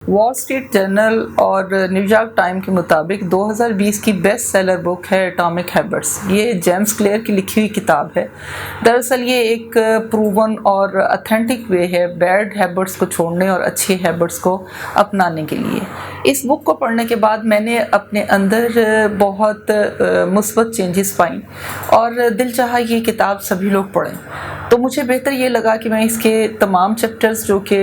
وال street general اور new York time کے مطابق 2020 کی بیسٹ سیلر بک ہے اٹامک ہیبٹس۔ یہ جیمس کلیئر کی لکھی ہوئی کتاب ہے۔ دراصل یہ ایک پروون اور اتھینٹک وے ہے بیڈ ہیبٹس کو چھوڑنے اور اچھی ہیبٹس کو اپنانے کے لیے۔ اس بک کو پڑھنے کے بعد میں نے اپنے اندر بہت مثبت چینجز پائیں اور دل چاہا یہ کتاب سبھی لوگ پڑھیں۔ تو مجھے بہتر یہ لگا کہ میں اس کے تمام چیپٹرز، جو کہ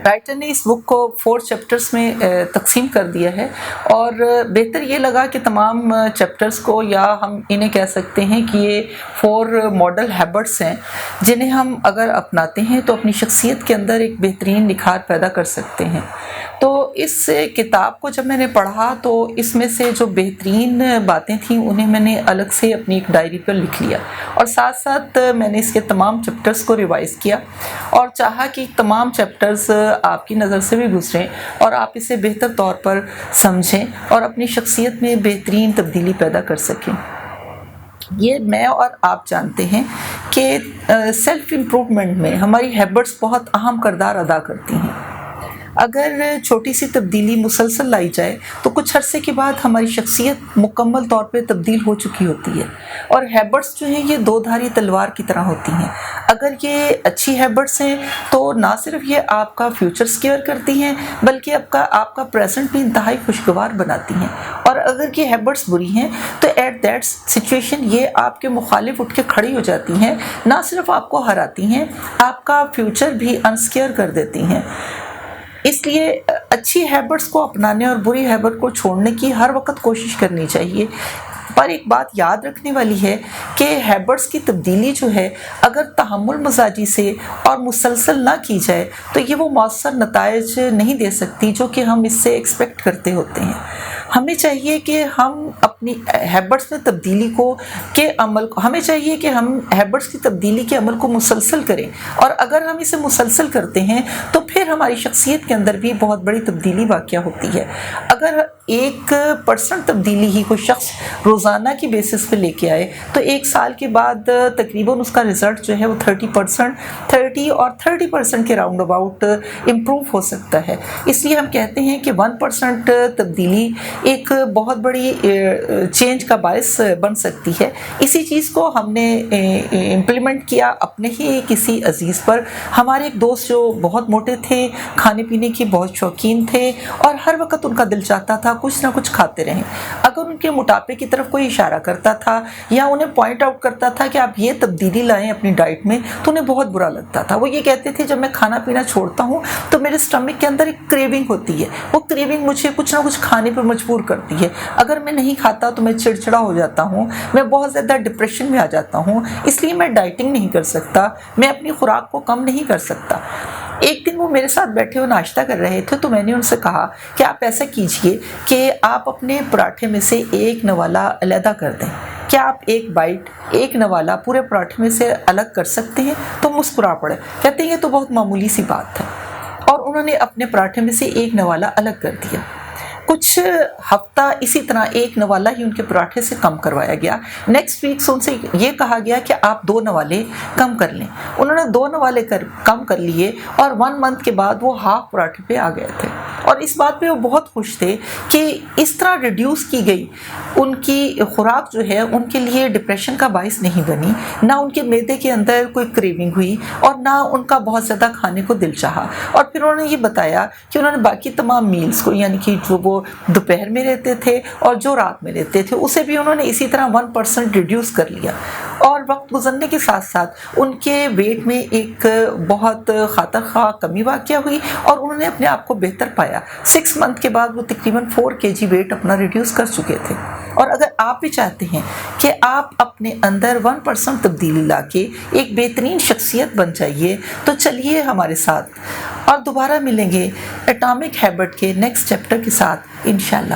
رائٹر نے اس بک کو 4 چیپٹرز میں تقسیم کر دیا ہے، اور بہتر یہ لگا کہ تمام چیپٹرز کو، یا ہم انہیں کہہ سکتے ہیں کہ یہ 4 ماڈل ہیبٹس ہیں جنہیں ہم اگر اپناتے ہیں تو اپنی شخصیت کے اندر ایک بہترین نکھار پیدا کر سکتے ہیں۔ تو اس کتاب کو جب میں نے پڑھا تو اس میں سے جو بہترین باتیں تھیں انہیں میں نے الگ سے اپنی ایک ڈائری پر لکھ لیا، اور ساتھ ساتھ میں نے اس کے تمام چیپٹرز کو ریوائز کیا اور چاہا کہ تمام چیپٹرز آپ کی نظر سے بھی گزریں اور آپ اسے بہتر طور پر سمجھیں اور اپنی شخصیت میں بہترین تبدیلی پیدا کر سکیں۔ یہ میں اور آپ جانتے ہیں کہ سیلف امپروومنٹ میں ہماری ہیبٹس بہت اہم کردار ادا کرتی ہیں۔ اگر چھوٹی سی تبدیلی مسلسل لائی جائے تو کچھ عرصے کے بعد ہماری شخصیت مکمل طور پہ تبدیل ہو چکی ہوتی ہے، اور ہیبٹس جو ہیں یہ 2 دھاری تلوار کی طرح ہوتی ہیں۔ اگر یہ اچھی ہیبٹس ہیں تو نہ صرف یہ آپ کا فیوچر سکیور کرتی ہیں بلکہ آپ کا پریزنٹ بھی انتہائی خوشگوار بناتی ہیں، اور اگر یہ ہیبٹس بری ہیں تو ایٹ دیٹ سچویشن یہ آپ کے مخالف اٹھ کے کھڑی ہو جاتی ہیں، نہ صرف آپ کو ہراتی ہیں، آپ کا فیوچر بھی انسکیور کر دیتی ہیں۔ اس لیے اچھی ہیبٹس کو اپنانے اور بری ہیبٹ کو چھوڑنے کی ہر وقت کوشش کرنی چاہیے، پر ایک بات یاد رکھنے والی ہے کہ ہیبٹس کی تبدیلی جو ہے اگر تحمل مزاجی سے اور مسلسل نہ کی جائے تو یہ وہ مؤثر نتائج نہیں دے سکتی جو کہ ہم اس سے ایکسپیکٹ کرتے ہوتے ہیں۔ ہمیں چاہیے کہ ہم اپنی ہیبٹس میں تبدیلی ہمیں چاہیے کہ ہم ہیبٹس کی تبدیلی کے عمل کو مسلسل کریں، اور اگر ہم اسے مسلسل کرتے ہیں تو پھر ہماری شخصیت کے اندر بھی بہت بڑی تبدیلی واقع ہوتی ہے۔ اگر 1% تبدیلی ہی کوئی شخص روزانہ کی بیسس پہ لے کے آئے تو 1 سال کے بعد تقریباً اس کا رزلٹ جو ہے وہ 30% کے راؤنڈ اباؤٹ امپروو ہو سکتا ہے۔ اس لیے ہم کہتے ہیں کہ 1% تبدیلی ایک بہت بڑی چینج کا باعث بن سکتی ہے۔ اسی چیز کو ہم نے امپلیمنٹ کیا اپنے ہی کسی عزیز پر۔ ہمارے ایک دوست جو بہت موٹے تھے، کھانے پینے کے بہت شوقین تھے، اور ہر وقت ان کا دل چاہتا تھا کچھ نہ کچھ کھاتے رہیں۔ اگر ان کے موٹاپے کی طرف کوئی اشارہ کرتا تھا یا انہیں پوائنٹ آؤٹ کرتا تھا کہ آپ یہ تبدیلی لائیں اپنی ڈائٹ میں، تو انہیں بہت برا لگتا تھا۔ وہ یہ کہتے تھے جب میں کھانا پینا چھوڑتا ہوں تو میرے اسٹمک کے اندر ایک کریونگ ہوتی ہے، وہ کریونگ مجھے کچھ نہ کچھ کھانے پر مجبور کرتی ہے۔ اگر میں نہیں کھاتا تو میں چڑچڑا ہو جاتا ہوں، میں بہت زیادہ ڈپریشن میں آ جاتا ہوں، اس لیے میں ڈائٹنگ نہیں کر سکتا، میں اپنی خوراک کو کم نہیں کر سکتا۔ ایک دن وہ میرے ساتھ بیٹھے ہوئے ناشتہ کر رہے تھے تو میں نے ان سے کہا کہ آپ ایسا کیجئے کہ آپ اپنے پراٹھے میں سے ایک نوالا علیحدہ کر دیں۔ کیا آپ ایک بائٹ، ایک نوالا پورے پراٹھے میں سے الگ کر سکتے ہیں؟ تو مسکرا پڑے، کہتے ہیں یہ تو بہت معمولی سی بات ہے، اور انہوں نے اپنے پراٹھے میں سے ایک نوالا الگ کر دیا۔ کچھ ہفتہ اسی طرح ایک نوالا ہی ان کے پراٹھے سے کم کروایا گیا۔ نیکسٹ ویک سے ان سے یہ کہا گیا کہ آپ 2 نوالے کم کر لیں۔ انہوں نے 2 نوالے کم کر لیے، اور 1 منتھ کے بعد وہ ہاف پراٹھے پہ آ گئے تھے، اور اس بات پہ وہ بہت خوش تھے کہ اس طرح ریڈیوس کی گئی ان کی خوراک جو ہے ان کے لیے ڈپریشن کا باعث نہیں بنی، نہ ان کے معدے کے اندر کوئی کریونگ ہوئی، اور نہ ان کا بہت زیادہ کھانے کو دل چاہا۔ اور پھر انہوں نے یہ بتایا کہ انہوں نے باقی تمام میلز کو، یعنی کہ جو وہ دوپہر میں لیتے تھے اور جو رات میں لیتے تھے، اسے بھی انہوں نے اسی طرح 1% ریڈیوس کر لیا، اور وقت گزرنے کے ساتھ ساتھ ان کے ویٹ میں ایک بہت خاطر خواہ کمی واقع ہوئی، اور انہوں نے اپنے آپ کو بہتر پایا۔ 6 منتھ کے بعد وہ تقریباً 4 kg ویٹ اپنا ریڈیوس کر چکے تھے۔ اور اگر آپ بھی چاہتے ہیں کہ آپ اپنے اندر 1% تبدیلی لا کے ایک بہترین شخصیت بن جائیے تو چلیے ہمارے ساتھ، اور دوبارہ ملیں گے اٹامک ہیبٹ کے نیکسٹ چیپٹر کے ساتھ انشاءاللہ۔